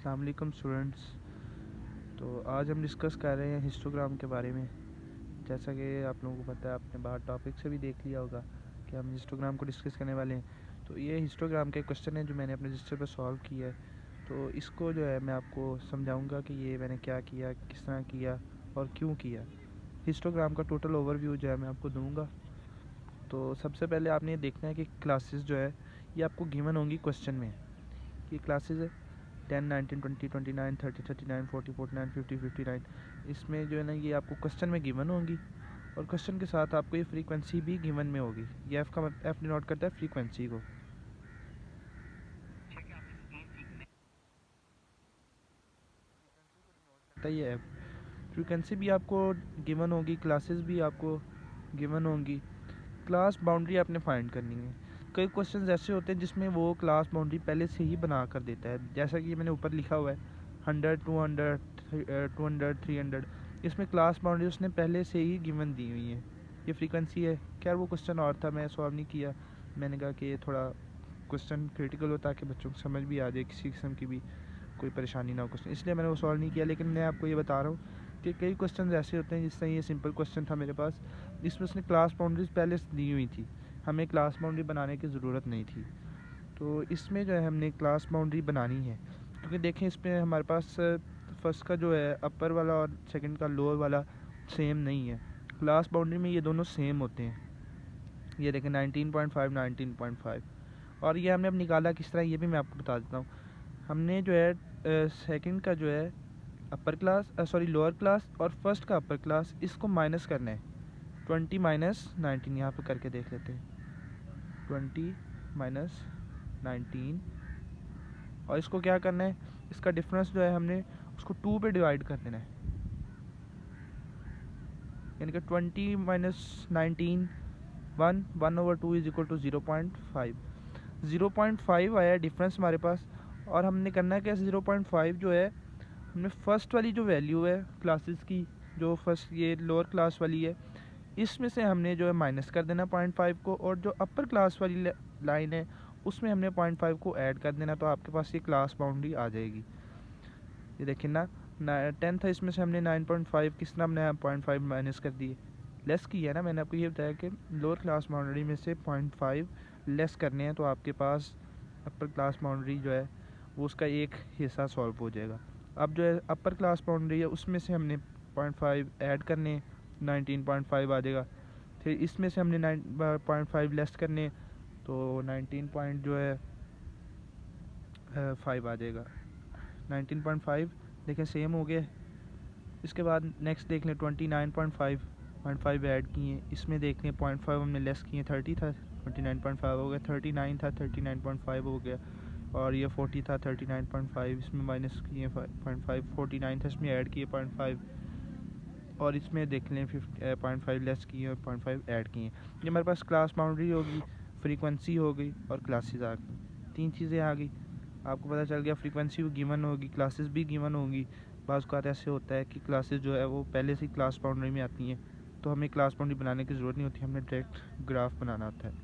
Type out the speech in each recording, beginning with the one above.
अस्सलाम वालेकुम स्टूडेंट्स। तो आज हम डिस्कस कर रहे हैं हिस्टोग्राम के बारे में। जैसा कि आप लोगों को पता है, आपने बाहर टॉपिक से भी देख लिया होगा कि हम हिस्टोग्राम को डिस्कस करने वाले हैं। तो ये हिस्टोग्राम के क्वेश्चन है जो मैंने अपने रजिस्टर पर सॉल्व किया है। तो इसको जो है मैं आपको समझाऊंगा कि ये मैंने क्या किया, किस तरह किया और क्यों किया। हिस्टोग्राम का टोटल ओवरव्यू जो है मैं आपको दूँगा। तो सबसे पहले आपने ये देखना है कि क्लासेस जो है ये आपको गिवन होंगी क्वेश्चन में। ये क्लासेस है 10, 19, 20, 29, 30, 39, 40, 49, 50, 59। इसमें जो है ना ये आपको क्वेश्चन में गिवन होंगी और क्वेश्चन के साथ आपको ये फ्रीक्वेंसी भी गिवन में होगी। ये एफ डिनोट करता है फ्रीक्वेंसी को। ये एफ फ्रीक्वेंसी भी आपको गिवन होगी, क्लासेस भी आपको गिवन होंगी। क्लास बाउंड्री आपने फाइंड करनी है। कई क्वेश्चंस ऐसे होते हैं जिसमें वो क्लास बाउंड्री पहले से ही बना कर देता है, जैसा कि मैंने ऊपर लिखा हुआ है 100, 200, 200, 300। इसमें क्लास बाउंड्री उसने पहले से ही गिवन दी हुई है। ये फ्रीक्वेंसी है। खैर वो क्वेश्चन और था, मैं सॉल्व नहीं किया। मैंने कहा कि ये थोड़ा क्वेश्चन क्रिटिकल हो ताकि बच्चों को समझ भी आ जाए, किसी किस्म की भी कोई परेशानी ना हो क्वेश्चन, इसलिए मैंने वो सॉल्व नहीं किया। लेकिन मैं आपको ये बता रहा हूँ कि कई क्वेश्चन ऐसे होते हैं, जिस तरह ये सिंपल क्वेश्चन था मेरे पास, इसमें उसने क्लास बाउंड्रीज पहले से दी हुई थी, हमें क्लास बाउंड्री बनाने की ज़रूरत नहीं थी। तो इसमें जो है हमने क्लास बाउंड्री बनानी है, क्योंकि देखें इसमें हमारे पास फर्स्ट का जो है अपर वाला और सेकंड का लोअर वाला सेम नहीं है। क्लास बाउंड्री में ये दोनों सेम होते हैं। ये देखें 19.5, 19.5। और ये हमने अब निकाला किस तरह, ये भी मैं आपको बता देता हूँ। हमने जो है सेकंड का जो है अपर क्लास लोअर क्लास और फर्स्ट का अपर क्लास, इसको माइनस करना है। 20 माइनस 19 यहाँ पर करके देख लेते हैं। 20 माइनस 19 और इसको क्या करना है, इसका डिफरेंस जो है हमने उसको 2 पे डिवाइड कर देना है। यानी कि 20 माइनस 19 1/2 इज इक्वल टू 0.5। 0.5 आया डिफरेंस हमारे पास। और हमने करना है कि 0.5 जो है हमने फर्स्ट वाली जो वैल्यू है क्लासेस की, जो फर्स्ट ये लोअर क्लास वाली है, इसमें से हमने जो है माइनस कर देना 0.5 को, और जो अपर क्लास वाली लाइन है उसमें हमने 0.5 को ऐड कर देना। तो आपके पास ये क्लास बाउंड्री आ जाएगी। ये देखिए ना 10 था, इसमें से हमने 9.5 किस तरह हमने 0.5 माइनस कर दिए, लेस किया ना। मैंने आपको ये बताया कि लोअर क्लास बाउंड्री में से 0.5 लेस करने हैं, तो आपके पास अपर क्लास बाउंड्री जो है वो उसका एक हिस्सा सॉल्व हो जाएगा। अब जो है अपर क्लास बाउंड्री है उसमें से हमने 0.5 ऐड करने, 19.5 आ जाएगा। फिर इसमें से हमने 9.5 लेस करने, तो 19 पॉइंट जो है 5 आ जाएगा। 19.5 देखें सेम हो गया। इसके बाद नेक्स्ट देख लें 29.5 ऐड किए, इसमें देख लें 0.5 हमने लेस किए, 30 था 29.5 हो गया, 39 था 39.5 हो गया, और ये 40 था 39.5, इसमें माइनस किए 0.5, 49 था इसमें ऐड किए 0.5, और इसमें देख लें 0.5 लेस किए और 0.5 ऐड किए। ये हमारे पास क्लास बाउंड्री होगी, फ्रीक्वेंसी हो गई और क्लासेस आ गई। 3 चीज़ें आ गई। आपको पता चल गया फ्रीक्वेंसी भी गिवन होगी, क्लासेस भी गिवन होंगी। बाज़ औक़ात ऐसे होता है कि क्लासेस जो है वो पहले से ही क्लास बाउंड्री में आती हैं, तो हमें क्लास बाउंड्री बनाने की ज़रूरत नहीं होती, हमने डायरेक्ट ग्राफ बनाना होता है।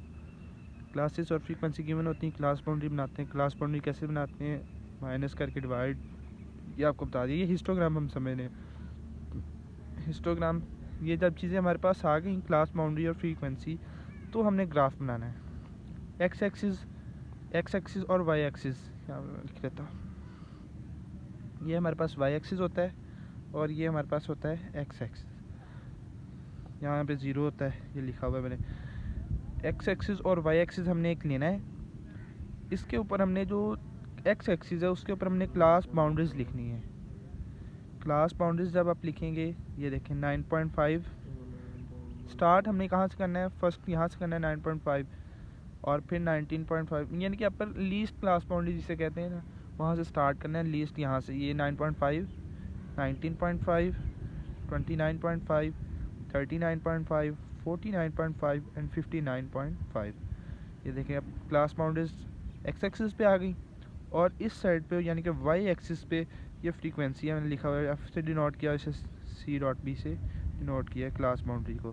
क्लासेस और फ्रीक्वेंसी गिवन होती हैं, क्लास बाउंड्री बनाते हैं। क्लास बाउंड्री कैसे बनाते हैं, माइनस करके डिवाइड, ये आपको बता दिए। ये हिस्टोग्राम हम समझ रहे हैं। हिस्टोग्राम, ये जब चीज़ें हमारे पास आ गई क्लास बाउंड्री और फ्रीक्वेंसी, तो हमने ग्राफ बनाना है। एक्स एक्सिस और वाई एक्सिस यहाँ लिख लेता हूँ। ये हमारे पास वाई एक्सिस होता है और ये हमारे पास होता है एक्स एक्सिस। यहाँ पे 0 होता है, ये लिखा हुआ है मैंने। एक्स एक्सिस और वाई एक्सिस हमने एक लेना है। इसके ऊपर हमने जो एक्स एक्सिस है उसके ऊपर हमने क्लास बाउंड्रीज लिखनी है। क्लास बाउंड्रीज जब आप लिखेंगे, ये देखें 9.5 स्टार्ट हमने कहाँ से करना है, फर्स्ट यहाँ से करना है 9.5 और फिर 19.5, यानी कि अपर लीस्ट क्लास बाउंड्री जिसे कहते हैं ना, वहाँ से स्टार्ट करना है लीस्ट यहाँ से। ये 9.5, 19.5, 29.5, 39.5, 49.5 एंड 59.5। ये देखें अब क्लास बाउंड्रीज एक्स एक्सिस पे आ गई, और इस साइड पे यानी कि वाई एक्सिस पे ये फ्रीक्वेंसी है, मैंने लिखा हुआ है एफ से डिनोट किया, इसे सी डॉट बी से डिनोट किया क्लास बाउंड्री को।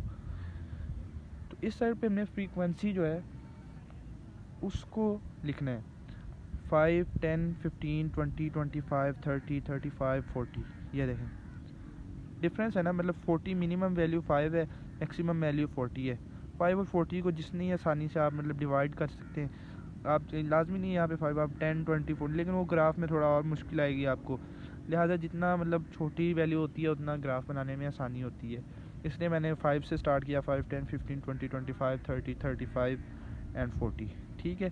तो इस साइड पे हमने फ्रीक्वेंसी जो है उसको लिखना है। 5, 10, 15, 20, 25, 30, 35, 40। ये देखें डिफरेंस है ना, मतलब 40 मिनिमम वैल्यू 5 है, मैक्सिमम वैल्यू 40 है। 5 और 40 को जितनी आसानी से आप मतलब डिवाइड कर सकते हैं। आप लाजमी नहीं है यहाँ पे 5 आप 10, 20, 40, लेकिन वो ग्राफ में थोड़ा और मुश्किल आएगी आपको। लिहाजा जितना मतलब छोटी वैल्यू होती है उतना ग्राफ बनाने में आसानी होती है, इसलिए मैंने 5 से स्टार्ट किया। 5, 10, 15, 20, 25, 30, 35 एंड 40। ठीक है,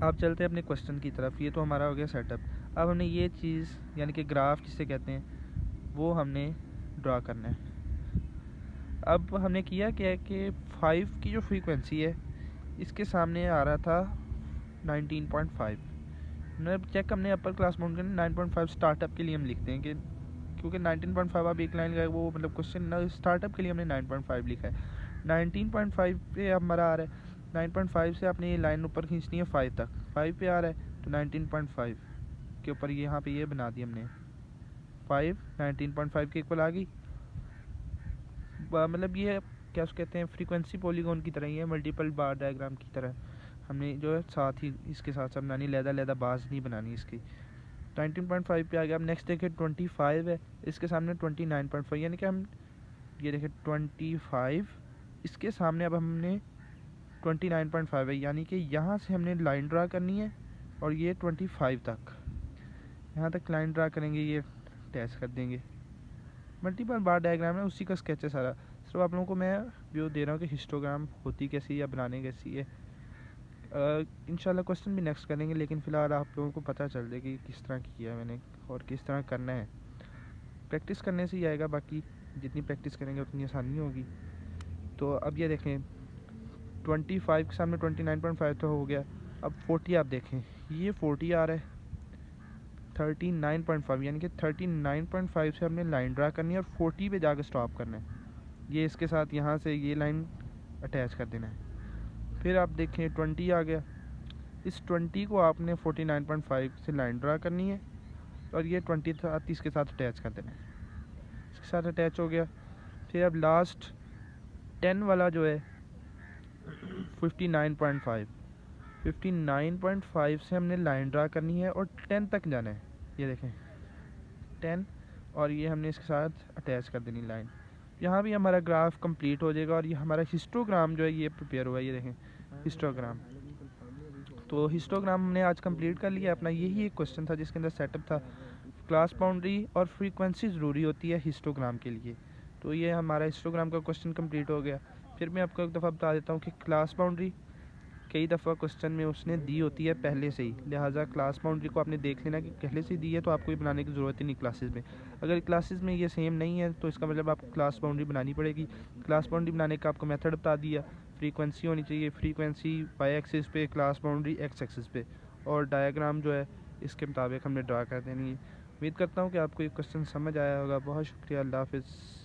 आप चलते हैं अपने क्वेश्चन की तरफ। ये तो हमारा हो गया सेटअप। अब हमने ये चीज़ यानी कि ग्राफ जिसे कहते हैं वो हमने ड्रा करना है। अब हमने किया क्या है कि 5 की जो फ्रीक्वेंसी है इसके सामने आ रहा था 19.5। मतलब चेक हमने अपर क्लास माउंट करना 9.5 स्टार्टअप के लिए हम लिखते हैं कि क्योंकि 19.5 आप एक लाइन लगाए वो मतलब क्वेश्चन स्टार्टअप के लिए हमने 9.5 लिखा है। 19.5 पे हमारा आ रहा है। 9.5 से आपने ये लाइन ऊपर खींचनी है 5 तक। 5 पे आ रहा है तो 19.5 के ऊपर यहाँ पे ये बना दी हमने 5 19.5 के इक्वल आ गई। मतलब ये क्या उसको कहते हैं फ्रीक्वेंसी पॉलीगॉन की तरह ही है, मल्टीपल बार डायग्राम की तरह हमने जो है साथ ही इसके साथ बनानी, लहदा बाज नहीं बनानी इसकी। 19.5 पे आ गया। अब नेक्स्ट देखें 25 है, इसके सामने 29.5 यानी कि हम ये देखें 25 इसके सामने अब हमने 29.5 है, यानी कि यहाँ से हमने लाइन ड्रा करनी है और ये 25 तक यहाँ तक लाइन ड्रा करेंगे, ये अटैच कर देंगे। मल्टीपल बार डायग्राम है, उसी का स्केच है सारा। सिर्फ आप लोगों को मैं व्यू दे रहा हूँ कि हिस्टोग्राम होती कैसी है या बनाने कैसी है। इंशाल्लाह क्वेश्चन भी नेक्स्ट करेंगे, लेकिन फ़िलहाल आप लोगों को पता चल जाए कि किस तरह किया है मैंने और किस तरह करना है। प्रैक्टिस करने से ही आएगा, बाकी जितनी प्रैक्टिस करेंगे उतनी आसानी होगी। तो अब ये देखें 25 के सामने 29.5 तो हो गया। अब 40 आप देखें, ये 40 आ रहा है 39.5 यानी कि 39.5 से हमने लाइन ड्रा करनी है और 40 पे जाकर स्टॉप करना है। ये इसके साथ यहाँ से ये लाइन अटैच कर देना है। फिर आप देखें 20 आ गया, इस 20 को आपने 49.5 से लाइन ड्रा करनी है और ये 20 के साथ अटैच कर देना है। इसके साथ अटैच हो गया। फिर अब लास्ट 10 वाला जो है 59.5 से हमने लाइन ड्रा करनी है और 10 तक जाना है। ये देखें 10 और ये हमने इसके साथ अटैच कर देनी लाइन। यहाँ भी हमारा ग्राफ कंप्लीट हो जाएगा और ये हमारा हिस्टोग्राम जो है ये प्रिपेयर हुआ है। ये देखें हिस्टोग्राम। तो हिस्टोग्राम हमने आज कंप्लीट कर लिया अपना। यही एक क्वेश्चन था जिसके अंदर सेटअप था। क्लास बाउंड्री और फ्रीक्वेंसी ज़रूरी होती है हिस्टोग्राम के लिए। तो ये हमारा हिस्टोग्राम का क्वेश्चन कंप्लीट हो गया। फिर मैं आपको एक दफ़ा बता देता हूँ कि क्लास बाउंड्री कई दफ़ा क्वेश्चन में उसने दी होती है पहले से ही, लिहाजा क्लास बाउंड्री को आपने देख लेना कि पहले से दी है तो आपको ये बनाने की ज़रूरत ही नहीं क्लासेस में। अगर क्लासेस में ये सेम नहीं है तो इसका मतलब आपको क्लास बाउंड्री बनानी पड़ेगी। क्लास बाउंड्री बनाने का आपको मेथड बता दिया। फ्रीक्वेंसी होनी चाहिए, फ्रीक्वेंसी वाई एक्सिस पे, क्लास बाउंड्री एक्स एक्सिस पे, और डायग्राम जो है इसके मुताबिक हमने ड्रा कर देनी है। उम्मीद करता हूँ कि आपको ये क्वेश्चन समझ आया होगा। बहुत शुक्रिया, अल्लाह हाफ़िज़।